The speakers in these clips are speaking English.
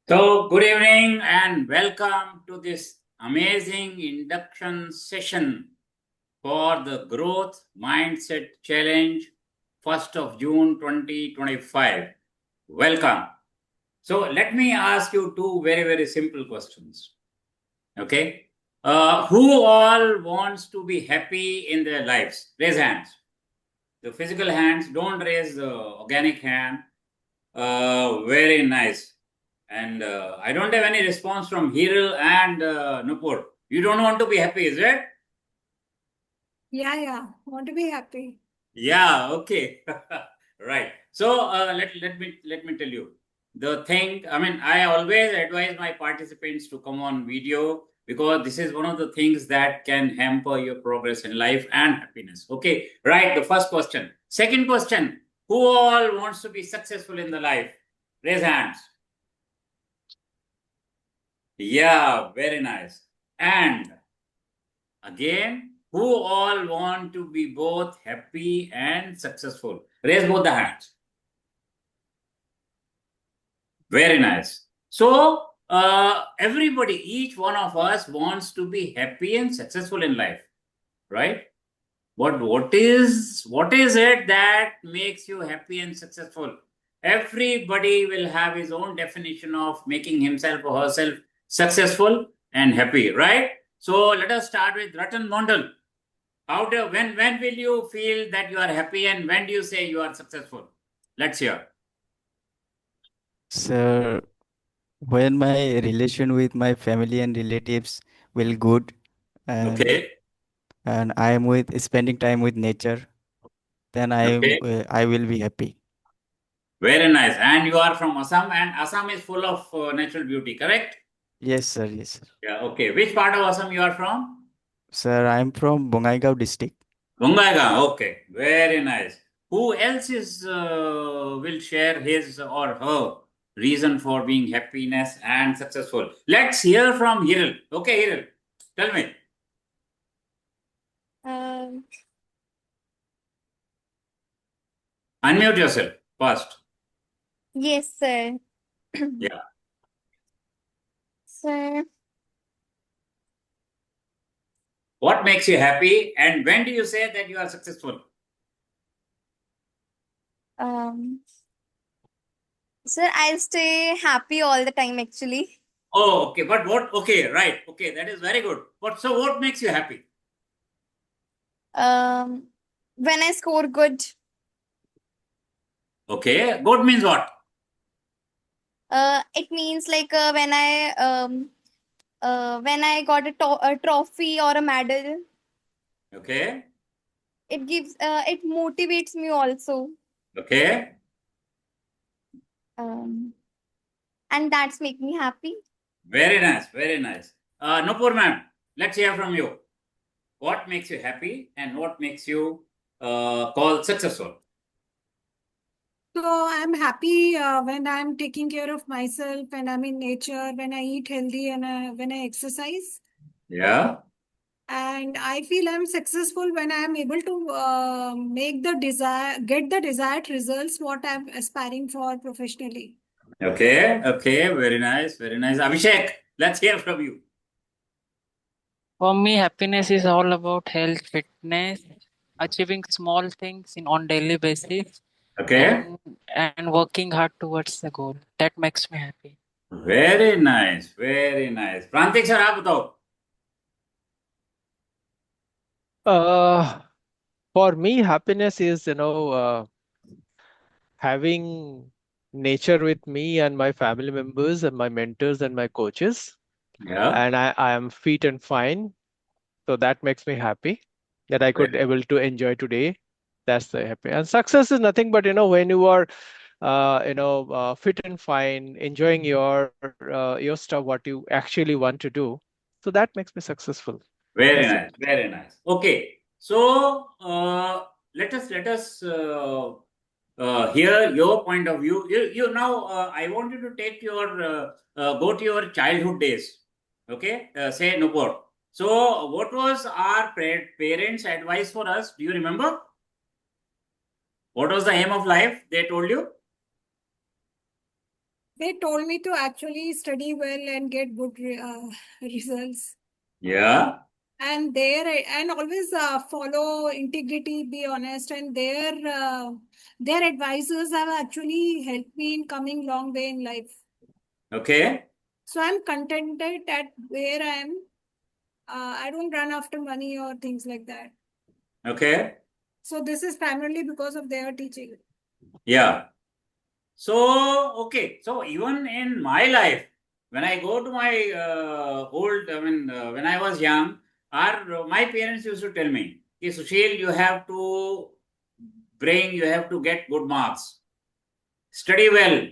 So, good evening and welcome to this amazing induction session for the Growth Mindset Challenge, 1st of June 2025. Welcome. So, let me ask you two very simple questions. Okay. Who all wants to be happy in their lives? Raise hands. The physical hands, don't raise the organic hand. Very nice. And I don't have any response from Hiril and Nupur. You don't want to be happy, is it? Yeah. Want to be happy. Yeah, okay. Right. So let me tell you the thing. I mean, I always advise my participants to come on video because this is one of the things that can hamper your progress in life and happiness. Okay, right. The first question. Second question. Who all wants to be successful in the life? Raise hands. Yeah, very nice. And again, who all want to be both happy and successful? Raise both the hands. Very nice. So, everybody, each one of us wants to be happy and successful in life, right? But what is it that makes you happy and successful? Everybody will have his own definition of making himself or herself successful and happy, right? So let us start with Ratan Mondal. When will you feel that you are happy and when do you say you are successful? Let's hear. Sir, when my relation with my family and relatives will good and Okay. and I am with spending time with nature, then Okay. I will be happy. Very nice. And you are from Assam, and Assam is full of natural beauty, correct? Yes, sir. Yes, sir. Yeah. Okay. Which part of Assam you are from? Sir, I am from Bongaigaon district. Bungaigaon. Okay. Very nice. Who else is will share his or her reason for being happiness and successful? Let's hear from Hiril. Okay, Hiril, tell me. Um, Unmute yourself first. yes, sir. Yeah. Sir, What makes you happy, and when do you say that you are successful? um, sir, I'll stay happy all the time actually. Oh, okay. But what? Okay, right. Okay, that is very good. But so, what makes you happy? Um, when I score good, Okay, good means what? it means like when I got a trophy or a medal, Okay, it motivates me also. okay. Um, and that's make me happy. Very nice, very nice. Nupur ma'am, let's hear from you. What makes you happy and what makes you call successful? So I'm happy when I'm taking care of myself and I'm in nature, when I eat healthy and when I exercise. Yeah, And I feel I'm successful when I'm able to get the desired results, what I'm aspiring for professionally. okay, okay. Very nice, very nice. Abhishek, let's hear from you. For me, happiness is all about health, fitness, achieving small things in on daily basis, Okay, and working hard towards the goal. That makes me happy. very nice, very nice. Prantik sir, आप बताओ. Uh, for me, happiness is, having nature with me and my family members and my mentors and my coaches. Yeah, And I am fit and fine. So that makes me happy that I could very, able to enjoy today. That's the happy. And success is nothing but, when you are, fit and fine, enjoying your stuff, what you actually want to do. So that makes me successful. very That's it. nice, very nice. Okay, so let us hear your point of view. You now, I want you to take your go to your childhood days. Okay, say Nupur. So, what was our parents' advice for us? Do you remember? What was the aim of life? They told you. They told me to actually study well and get good results. Yeah. And and always follow integrity, be honest. And their advisors have actually helped me in coming long way in life. Okay. So I'm contented at where I am. I don't run after money or things like that. Okay. So this is primarily because of their teaching. Yeah. So, okay. So, even in my life, when I go to my when I was young, my parents used to tell me, "Ki, Sushil, you have to you have to get good marks, study well,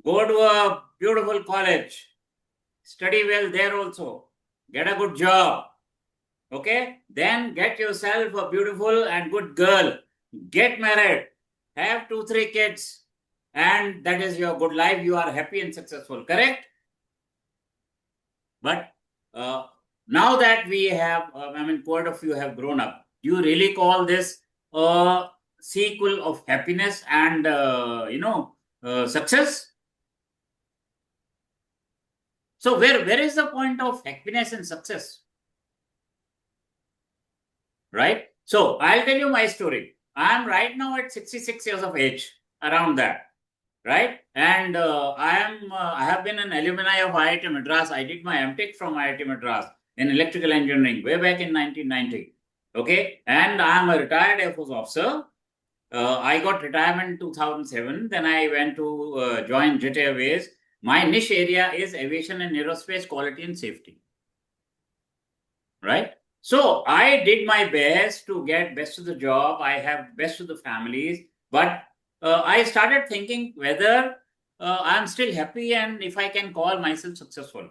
go to a beautiful college, study well there also, get a good job, okay? Then get yourself a beautiful and good girl, get married, have 2, 3 kids, and that is your good life. You are happy and successful, correct? But now that we have, quite a few have grown up, do you really call this a sequel of happiness and, success? So where is the point of happiness and success? Right? So I'll tell you my story. I'm right now at 66 years of age, around that, right? And I have been an alumni of IIT Madras. I did my MTech from IIT Madras in electrical engineering way back in 1990. Okay, and I'm a retired Air Force officer. I got retirement in 2007. Then I went to join Jet Airways. My niche area is aviation and aerospace quality and safety. Right? So I did my best to get best of the job. I have best of the families, but I started thinking whether I'm still happy and if I can call myself successful.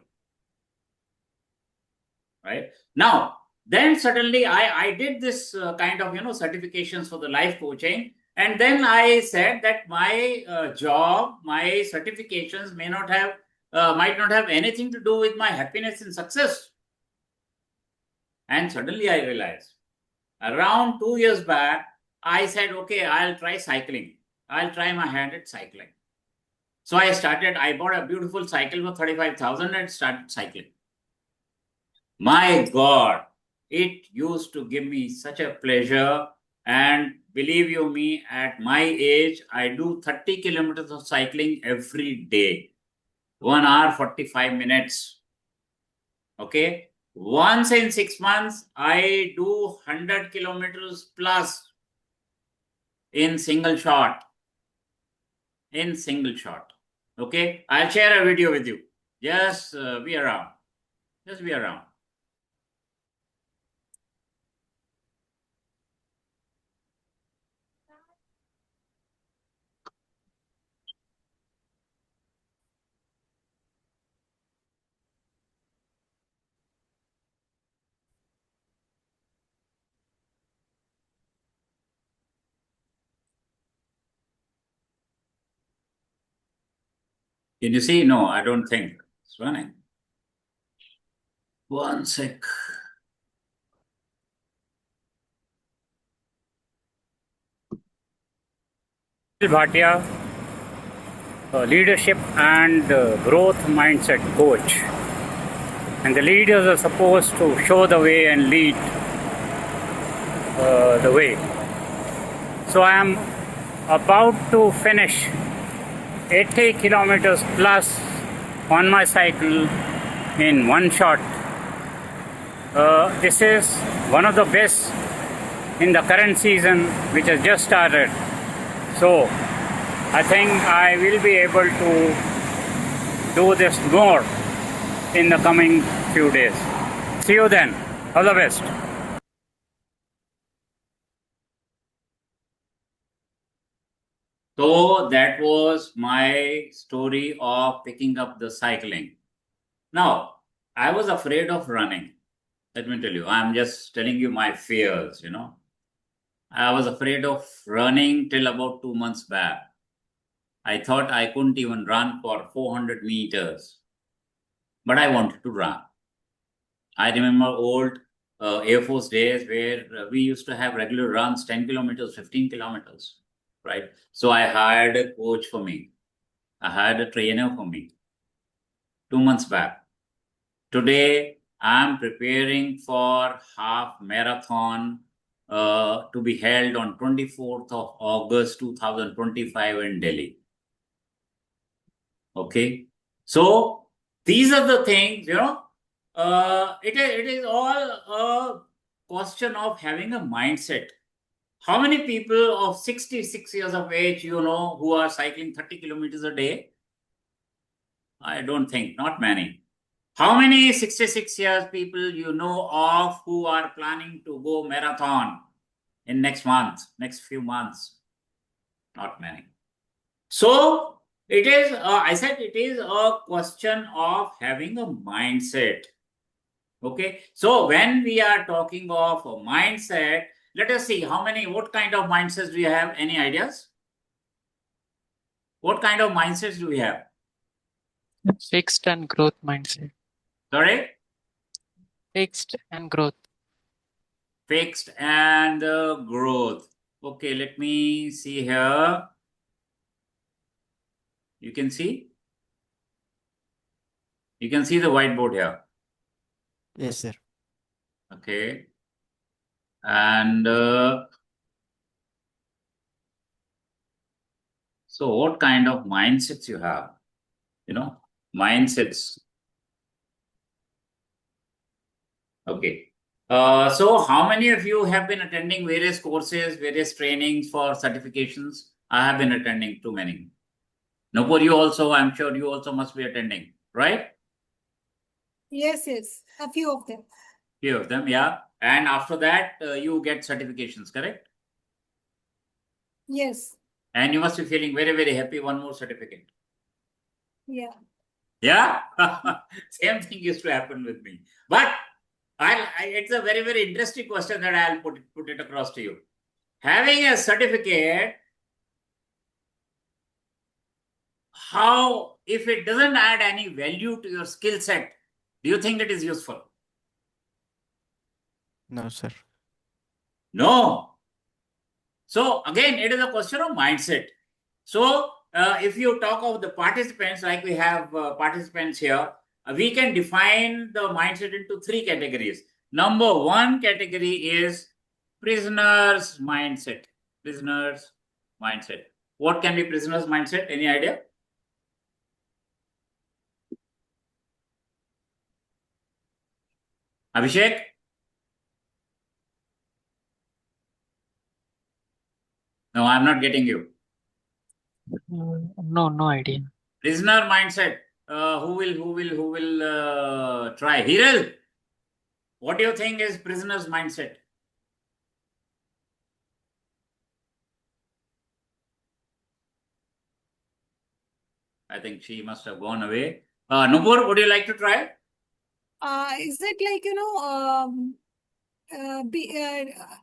Right? Now, then suddenly I did this kind of certifications for the life coaching, and then I said that my job, my certifications might not have anything to do with my happiness and success. And suddenly I realized, around 2 years back, I said, okay, I'll try cycling. I'll try my hand at cycling. So I bought a beautiful cycle for 35,000 and started cycling. My God, it used to give me such a pleasure. And believe you me, at my age, I do 30 kilometers of cycling every day, 1 hour, 45 minutes. Okay. Once in 6 months, I do 100 kilometers plus in single shot. Okay. I'll share a video with you. Just be around. Just be around. Can you see? No, I don't think it's running. One sec. Bhatia, leadership and growth mindset coach. And the leaders are supposed to show the way and lead the way. So I am about to finish 80 kilometers plus on my cycle in one shot. This is one of the best in the current season, which has just started. So I think I will be able to do this more in the coming few days. See you then. All the best. So that was my story of picking up the cycling. Now, I was afraid of running. Let me tell you, I'm just telling you my fears, I was afraid of running till about 2 months back. I thought I couldn't even run for 400 meters, but I wanted to run. I remember old Air Force days where we used to have regular runs, 10 kilometers, 15 kilometers, right? So I hired a coach for me. I had a trainer for me 2 months back. Today, I'm preparing for half marathon to be held on 24th of August 2025 in Delhi. Okay. So these are the things, it is all a question of having a mindset. How many people of 66 years of age, who are cycling 30 kilometers a day? I don't think, not many. How many 66 years people you know of who are planning to go marathon in next few months? Not many. So I said it is a question of having a mindset. Okay. So when we are talking of a mindset, let us see what kind of mindsets do you have? Any ideas? What kind of mindsets do we have? Fixed and growth mindset. Sorry? Fixed and growth. Fixed and growth. Okay, let me see here. You can see? You can see the whiteboard here. Yes, sir. Okay. And so what kind of mindsets you have? Mindsets. Okay. So how many of you have been attending various courses, various trainings for certifications? I have been attending too many. Nupur, you also, I'm sure you also must be attending, right? Yes, a few of them. Few of them, yeah. And after that, you get certifications, correct? Yes. And you must be feeling very, very happy. One more certificate. Yeah. Yeah. Same thing used to happen with me. But it's a very, very interesting question that I'll put it across to you. Having a certificate, how, if it doesn't add any value to your skill set, do you think that is useful? No, sir. No. So again, it is a question of mindset. So if you talk of the participants, like we have participants here, we can define the mindset into three categories. Number one category is prisoner's mindset. Prisoner's mindset. What can be prisoner's mindset? Any idea? Abhishek? No, I'm not getting you. No idea. Prisoner mindset. Who will try? Hiral, what do you think is prisoner's mindset? I think she must have gone away. Nupur, would you like to try? Is it like,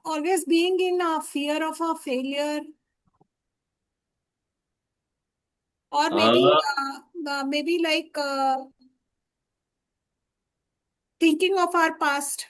always being in a fear of a failure, or maybe like thinking of our past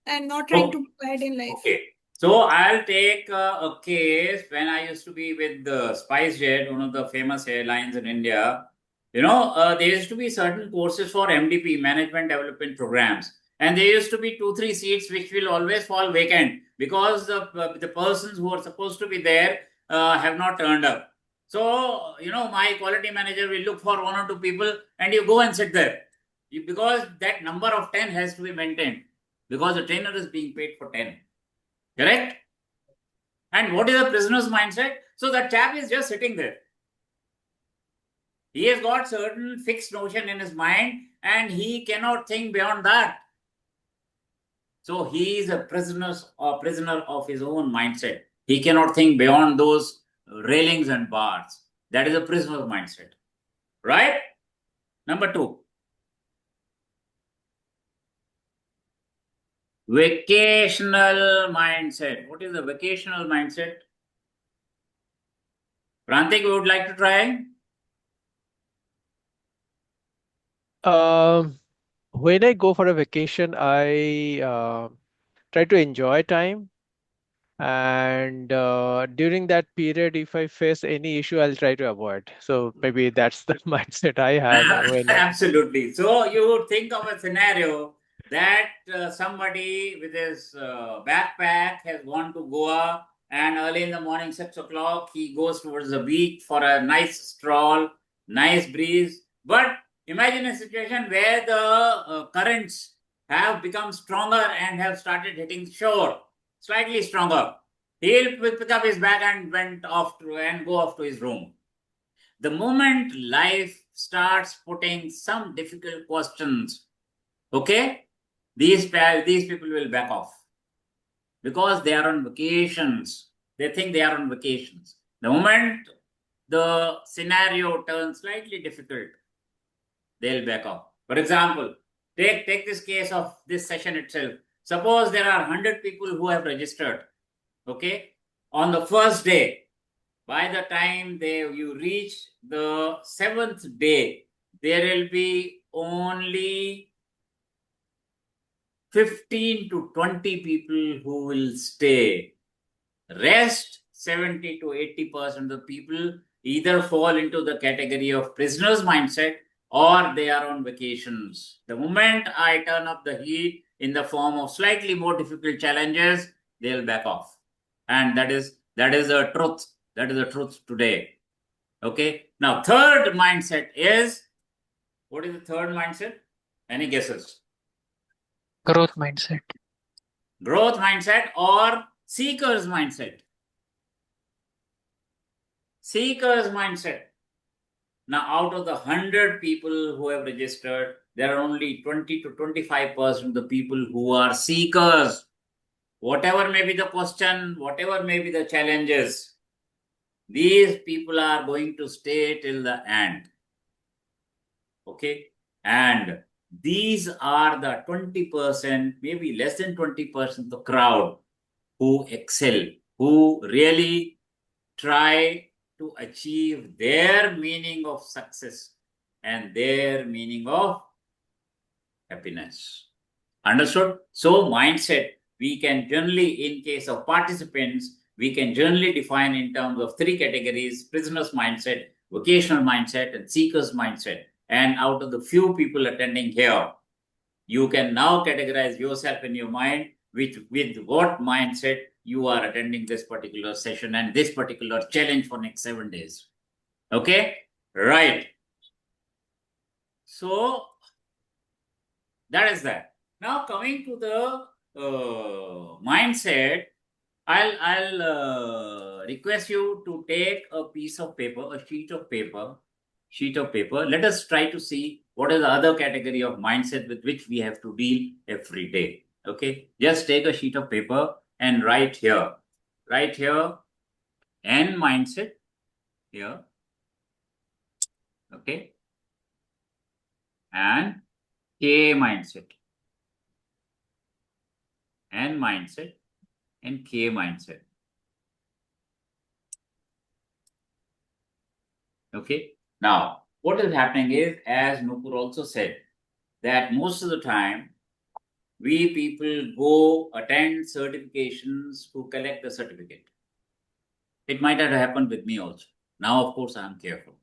and not trying to Okay. move ahead in life. Okay. So I'll take a case when I used to be with the SpiceJet, one of the famous airlines in India. There used to be certain courses for MDP, Management Development Programs, and there used to be 2-3 seats which will always fall vacant because the persons who are supposed to be there have not turned up. So my quality manager will look for 1 or 2 people, and you go and sit there because that number of 10 has to be maintained because the trainer is being paid for 10. Correct? And what is a prisoner's mindset? So that chap is just sitting there. He has got certain fixed notion in his mind and he cannot think beyond that. So he is a prisoner of his own mindset. He cannot think beyond those railings and bars. That is a prisoner's mindset. Right? Number 2. Vacational mindset. What is the vacational mindset? Prantik, we would like to try. When I go for a vacation, I try to enjoy time. And during that period, if I face any issue, I'll try to avoid. So maybe that's the mindset I have when Absolutely. So you would think of a scenario that somebody with his backpack has gone to Goa, and early in the morning, 6 o'clock, he goes towards the beach for a nice stroll, nice breeze. But imagine a situation where the currents have become stronger and have started hitting the shore, slightly stronger. He'll pick up his bag and went off to and go off to his room. The moment life starts putting some difficult questions, okay, these people will back off because they are on vacations. They think they are on vacations. The moment the scenario turns slightly difficult, they'll back off. For example, take this case of this session itself. Suppose there are 100 people who have registered, okay, on the first day. By the time you reach the 7th day, there will be only 15 to 20 people who will stay. Rest 70 to 80% of the people either fall into the category of prisoners mindset or they are on vacations. The moment I turn up the heat in the form of slightly more difficult challenges, they'll back off. And that is the truth. That is the truth today. Okay. Now, third mindset is, what is the third mindset? Any guesses? Growth mindset. Growth mindset or seeker's mindset? Seeker's mindset. Now, out of the 100 people who have registered, there are only 20 to 25% of the people who are seekers. Whatever may be the question, whatever may be the challenges, these people are going to stay till the end. Okay. And these are the 20%, maybe less than 20% of the crowd who excel, who really try to achieve their meaning of success and their meaning of happiness. Understood? So, mindset, we can generally, in case of participants, we can generally define in terms of three categories: prisoner's mindset, vocational mindset, and seeker's mindset. And out of the few people attending here, you can now categorize yourself in your mind with what mindset you are attending this particular session and this particular challenge for next 7 days. Okay? Right. So, that is that. Now, coming to the mindset, I'll request you to take a piece of paper, a sheet of paper. Let us try to see what is the other category of mindset with which we have to deal every day. Okay, just take a sheet of paper and write here, N mindset here. Okay, and K mindset, N mindset, and K mindset. Okay. Now, what is happening is, as Nupur also said, that most of the time, we people go attend certifications to collect the certificate. It might have happened with me also. Now, of course, I am careful.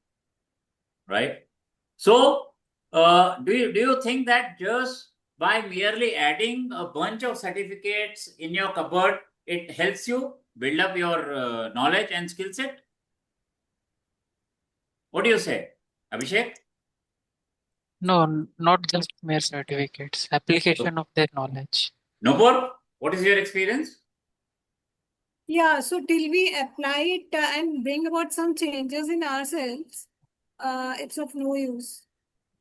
Right? So, do you think that just by merely adding a bunch of certificates in your cupboard, it helps you build up your knowledge and skill set? What do you say, Abhishek? No, not just mere certificates, application of their knowledge. Nupur, what is your experience? Yeah, so till we apply it and bring about some changes in ourselves, it's of no use.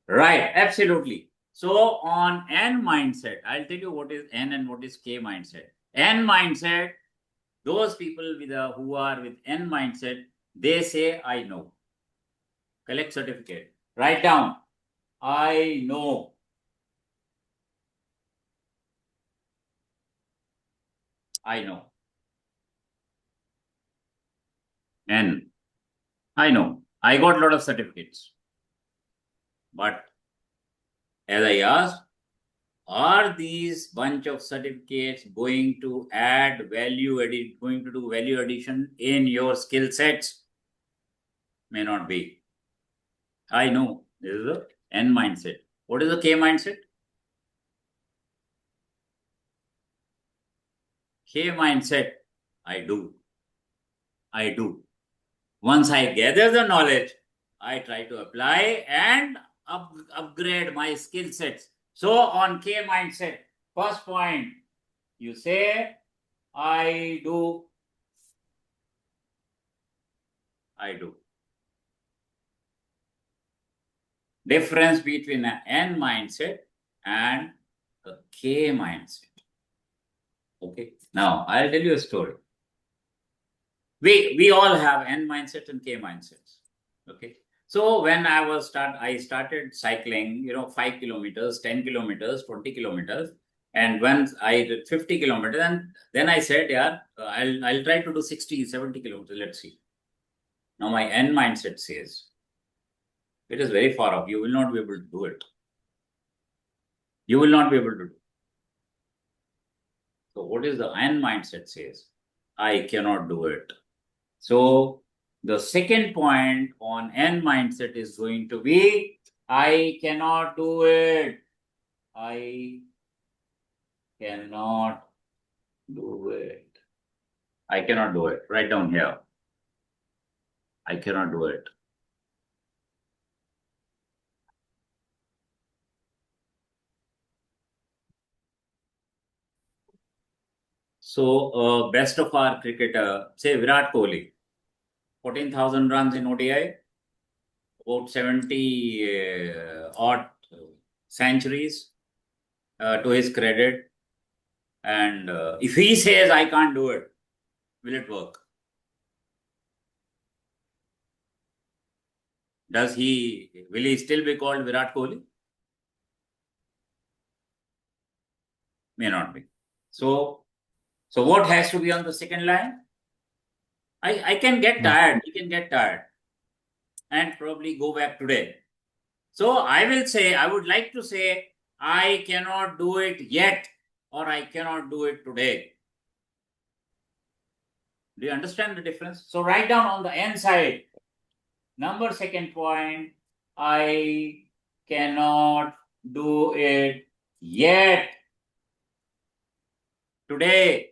Right, absolutely. So on N mindset, I'll tell you what is N and what is K mindset. N mindset, those people who are with N mindset, they say, I know. Collect certificate. Write down, I know. I know. N, I know. I got a lot of certificates. But as I asked, are these bunch of certificates going to add value going to do value addition in your skill sets? May not be. I know this is the N mindset. What is the K mindset? K mindset, I do. Once I gather the knowledge, I try to apply and upgrade my skill sets. So on K mindset, first point, you say, I do. Difference between an N mindset and a K mindset. Okay. Now I'll tell you a story. We all have N mindset and K mindsets. Okay. So when I started cycling, 5 kilometers, 10 kilometers, 20 kilometers. And once I did 50 kilometers, and then I said, yeah, I'll try to do 60, 70 kilometers. Let's see. Now my N mindset says, it is very far off. You will not be able to do it. You will not be able to do it. So what is the N mindset says? I cannot do it. So the second point on N mindset is going to be, I cannot do it. I cannot do it. I cannot do it. Write down here. I cannot do it. So best of our cricketer, say Virat Kohli, 14,000 runs in ODI, about 70 odd centuries to his credit. And if he says, I can't do it, will it work? Will he still be called Virat Kohli? May not be. So what has to be on the second line? I can get tired. He can get tired and probably go back today. So I would like to say, I cannot do it yet, or I cannot do it today. Do you understand the difference? So write down on the N side, number second point, I cannot do it yet. Today,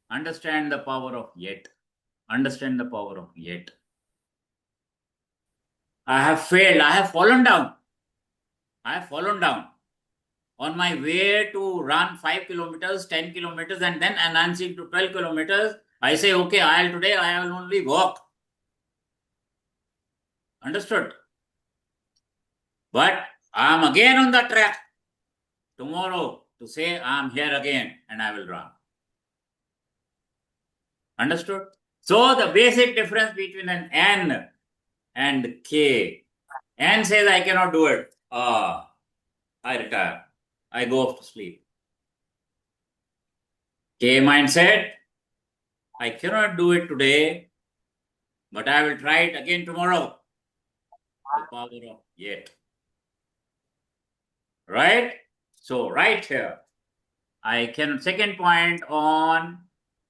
understand the power of yet. Understand the power of yet. I have failed. I have fallen down. On my way to run 5 kilometers, 10 kilometers, and then enhancing to 12 kilometers, I say, okay, today I will only walk. Understood? But I am again on the track tomorrow to say I am here again and I will run. Understood? So the basic difference between an N and K. N says I cannot do it. I retire. I go off to sleep. K mindset, I cannot do it today, but I will try it again tomorrow. The power of yet. Right? So right here, second point on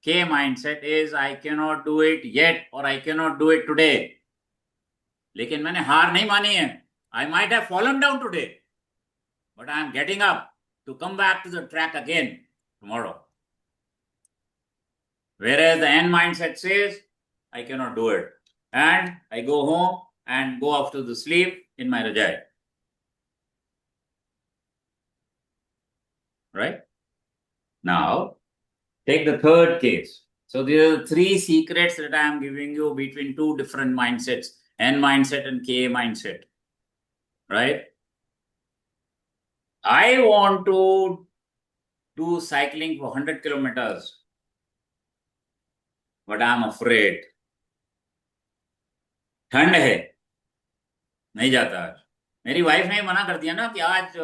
K mindset is I cannot do it yet, or I cannot do it today. लेकिन मैंने हार नहीं मानी है. I might have fallen down today, but I am getting up to come back to the track again tomorrow. Whereas the N mindset says, I cannot do it. And I go home and go off to the sleep in my rajai. Right? Now, take the third case. So there are 3 secrets that I am giving you between 2 different mindsets, N mindset and K mindset. Right? I want to do cycling for 100 kilometers, but I am afraid. ठंड है, नहीं जाता आज. मेरी wife ने मना कर दिया ना कि आज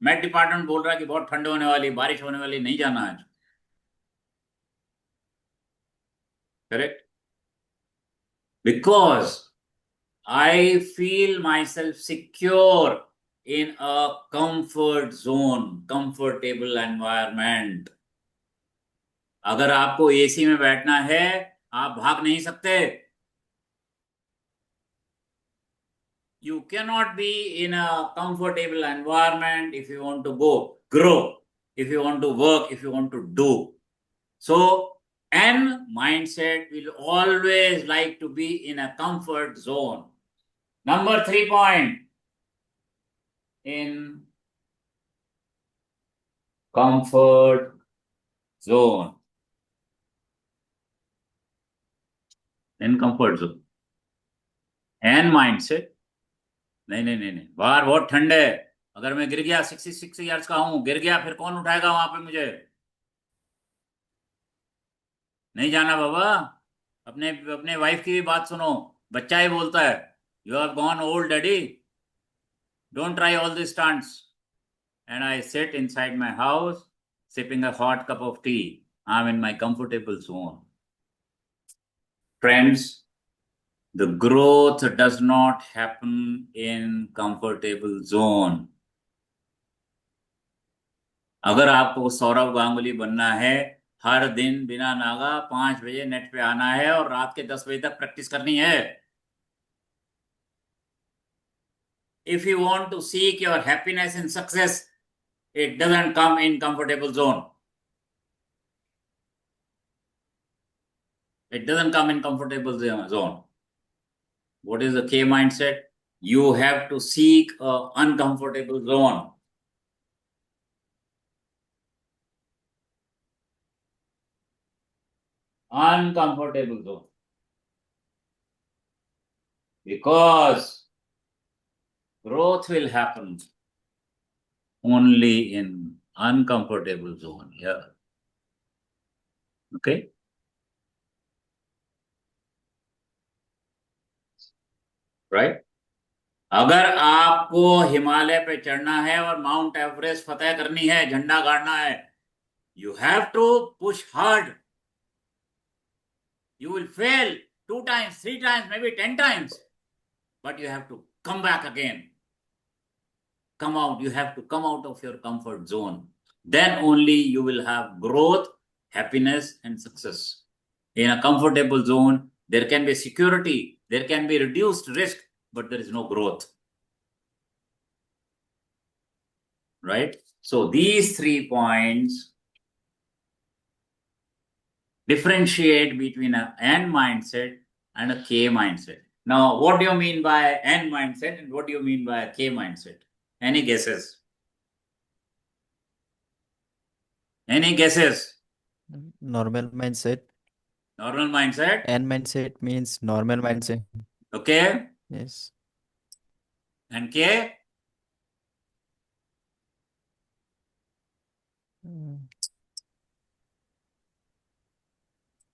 मेट डिपार्टमेंट बोल रहा है कि बहुत ठंड होने वाली, बारिश होने वाली, नहीं जाना आज. Correct? Because I feel myself secure in a comfort zone, comfortable environment. अगर आपको एसी में बैठना है, आप भाग नहीं सकते. You cannot be in a comfortable environment if you want to grow, if you want to work, if you want to do. So, N mindset will always like to be in a comfort zone. Number 3 point. In comfort zone. In comfort zone. N mindset. नहीं, बाहर बहुत ठंड है. अगर मैं गिर गया, 66 years का हूं, गिर गया, फिर कौन उठाएगा वहां पे मुझे? नहीं जाना बाबा. अपने अपने वाइफ की भी बात सुनो. बच्चा ही बोलता है, you have gone old daddy, don't try all this stunts. And I sit inside my house sipping a hot cup of tea. I'm in my comfortable zone. Friends, the growth does not happen in comfortable zone. अगर आपको सौरव गांगुली बनना है, हर दिन बिना नागा 5 बजे net पे आना है और रात के 10 बजे तक प्रैक्टिस करनी है. If you want to seek your happiness and success, it doesn't come in comfortable zone. It doesn't come in comfortable zone. What is the K mindset? You have to seek an uncomfortable zone. Uncomfortable zone. Because growth will happen only in uncomfortable zone. Yeah. Okay. Right? अगर आपको हिमालय पे चढ़ना है और mount Everest फतेह करनी है, झंडा गाड़ना है, you have to push hard. You will fail 2 times, 3 times, maybe 10 times, but you have to come back again. Come out. You have to come out of your comfort zone. Then only you will have growth, happiness, and success. In a comfortable zone, there can be security, there can be reduced risk, but there is no growth. Right? So these 3 points differentiate between an N mindset and a K mindset. Now, what do you mean by N mindset and what do you mean by a K mindset? Any guesses? Any guesses? Normal mindset. Normal mindset? N mindset means normal mindset. Okay. Yes. And K? Mm.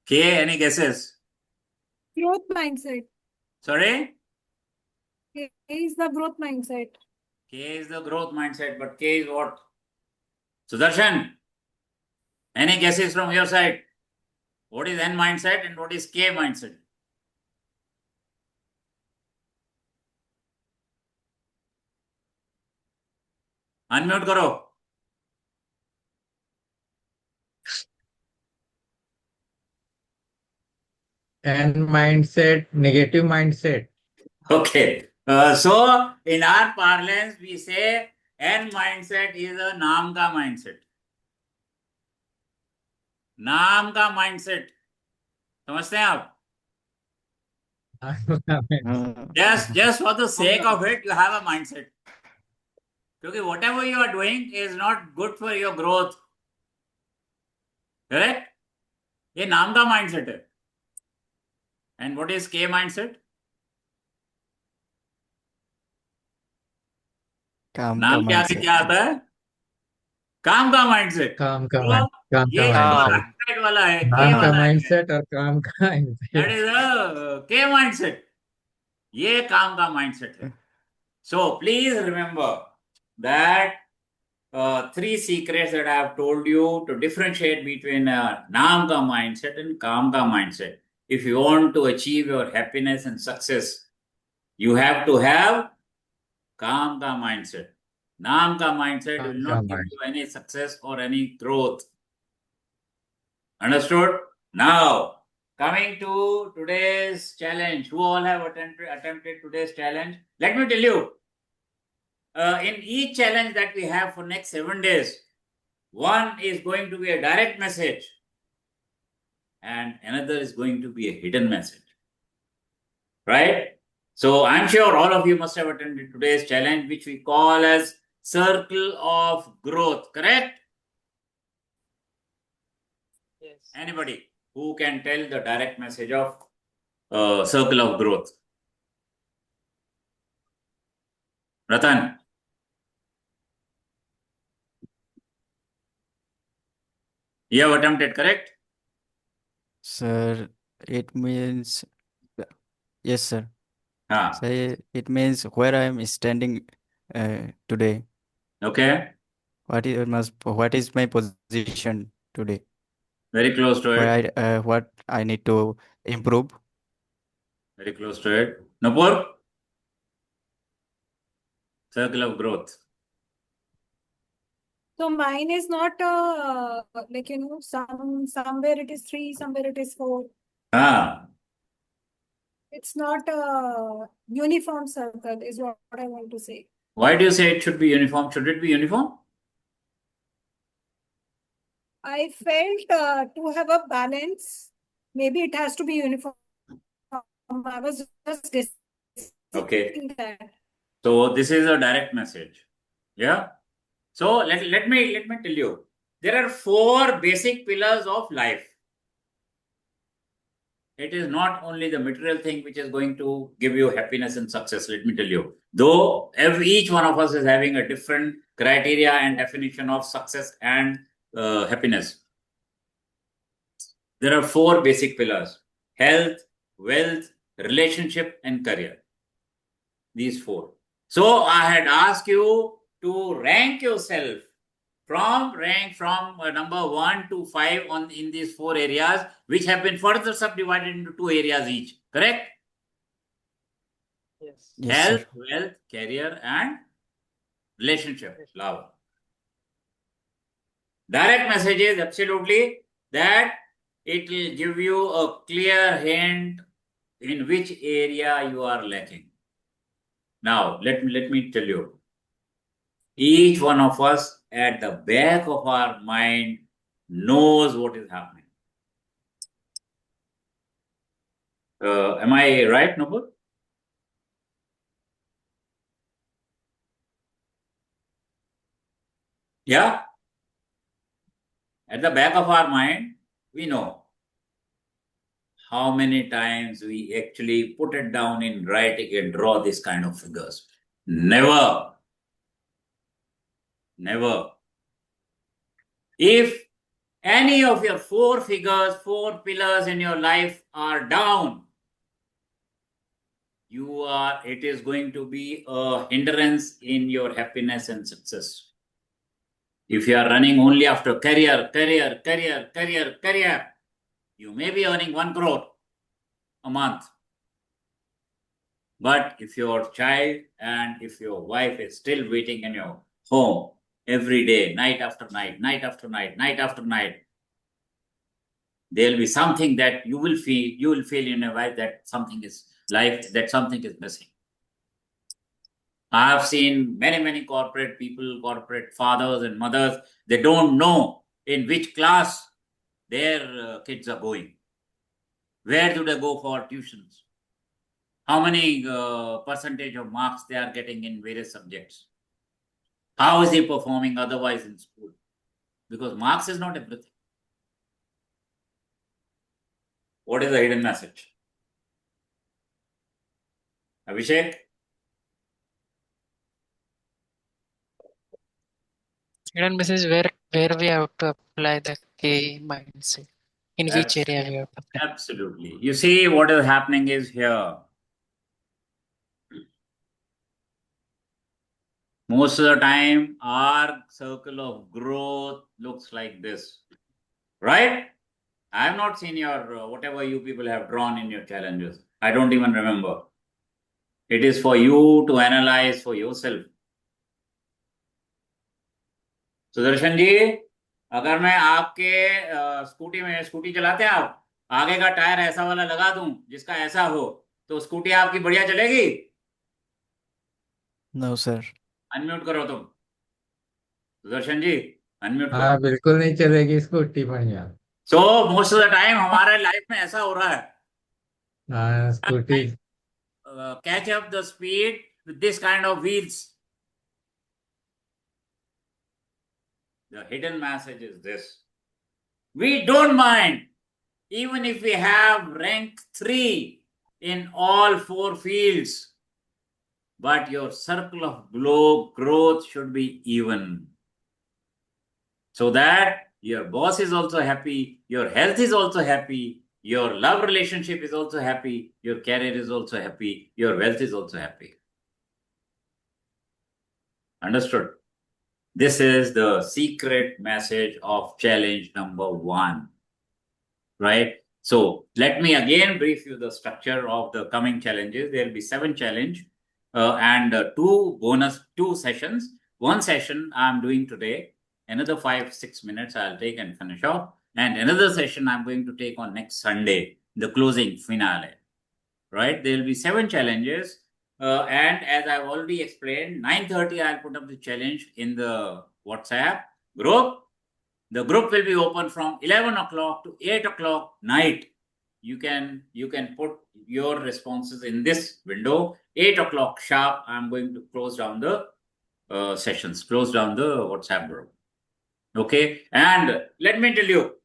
K, any guesses? Growth mindset. Sorry? K is the growth mindset. K is the growth mindset, but K is what? Sudarshan, any guesses from your side? What is N mindset and what is K mindset? Unmute करो. And mindset, negative mindset. Okay. So in our parlance, we say N mindset is a नाम का mindset. नाम का mindset. समझते हैं आप? Just for the sake of it, you have a mindset. क्योंकि whatever you are doing is not good for your growth. Correct? ये नाम का mindset है. And what is K mindset? काम का नाम के आगे mindset. क्या आता है? काम का mindset. काम का तो काम ये का जो mindset. right side वाला है, K काम का वाला है. mindset और काम का That mindset. is a K mindset. ये काम का mindset है. So please remember that 3 secrets that I have told you to differentiate between naam ka mindset and kaam ka mindset. If you want to achieve your happiness and success, you have to have kaam ka mindset. नाम का mindset will Naam not ka give mind. you any success or any growth. Understood? Now, coming to today's challenge. Who all have attempted today's challenge? Let me tell you, in each challenge that we have for next 7 days, one is going to be a direct message and another is going to be a hidden message. Right? So I'm sure all of you must have attended today's challenge, which we call as Circle of Growth. Correct? Yes. Anybody who can tell the direct message of Circle of Growth? Ratan? You have attempted, correct? Sir, it means, yes, sir. Ah, Sir, it means where I am standing today. okay. What is my position today? Very close to it. What I need to improve? Very close to it. Nupur? Circle of Growth. So mine is not like somewhere it is 3, somewhere it is 4. Ah, It's not a uniform circle, is what I want to say. why do you say it should be uniform? Should it be uniform? I felt to have a balance, maybe it has to be uniform. I was just Okay. discussing that. So this is a direct message. Yeah. So let me tell you. There are 4 basic pillars of life. It is not only the material thing which is going to give you happiness and success, let me tell you. Though each one of us is having a different criteria and definition of success and happiness. There are 4 basic pillars: health, wealth, relationship, and career. These 4. So I had asked you to rank yourself from number 1 to 5 in these 4 areas, which have been further subdivided into 2 areas each. Correct? Yes. Yes, Health, sir. wealth, career, and relationship, love. Direct message is absolutely that it will give you a clear hint in which area you are lacking. Now, let me tell you. Each one of us at the back of our mind knows what is happening. Am I right, Nupur? Yeah? At the back of our mind, we know how many times we actually put it down in writing and draw this kind of figures. Never. Never. If any of your 4 figures, 4 pillars in your life are down, it is going to be a hindrance in your happiness and success. If you are running only after career, you may be earning 1 crore a month. But if your child and if your wife is still waiting in your home every day, night after night, night after night, night after night, there will be something that you will feel in your life that something is missing. I have seen many corporate people, corporate fathers and mothers, they don't know in which class their kids are going. Where do they go for tuitions? How many percentage of marks they are getting in various subjects? How is he performing otherwise in school? Because marks is not everything. What is the hidden message? Abhishek? Hidden message where we have to apply the K mindset. In which area we have to apply. Absolutely. You see, what is happening is here. Most of the time, our circle of growth looks like this, right? I have not seen your whatever you people have drawn in your challenges. I don't even remember. It is for you to analyze for yourself. Sudarshan ji, अगर मैं आपके scooty चलाते हैं आप, आगे का tyre ऐसा वाला लगा दूं जिसका ऐसा हो, तो स्कूटी आपकी बढ़िया चलेगी? No, sir. अनम्यूट करो तुम, सुदर्शन जी, अनम्यूट करो। हाँ बिल्कुल नहीं चलेगी स्कूटी बढ़िया। So most of the time हमारे लाइफ में ऐसा हो रहा है, हाँ scooty. catch up the speed with this kind of wheels. The hidden message is this: we don't mind even if we have rank 3 in all 4 fields, but your circle of growth should be even, so that your boss is also happy, your health is also happy, your love relationship is also happy, your career is also happy, your wealth is also happy. Understood? This is the secret message of challenge number 1, right? So let me again brief you the structure of the coming challenges. There will be 7 challenge and 2 sessions. One session I'm doing today, another 5-6 minutes I'll take and finish off, and another session I'm going to take on next Sunday, the closing finale, right? There will be 7 challenges. And as I've already explained, 9:30 I'll put up the challenge in the WhatsApp group. The group will be open from 11 o'clock to 8 o'clock night. You can put your responses in this window. 8 o'clock sharp, I'm going to close down the sessions, close down the WhatsApp group. Okay, and let me tell you,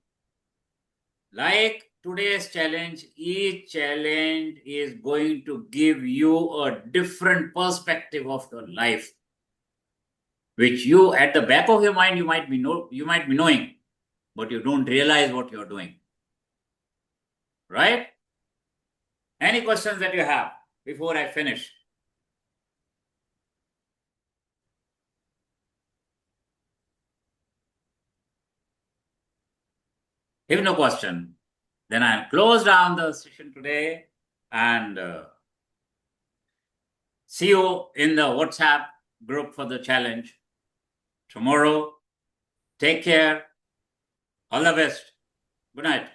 like today's challenge, each challenge is going to give you a different perspective of your life, which you, at the back of your mind, you might be knowing, but you don't realize what you're doing. Right? Any questions that you have before I finish? If no question, then I'll close down the session today and see you in the WhatsApp group for the challenge tomorrow. Take care. All the best. Good night.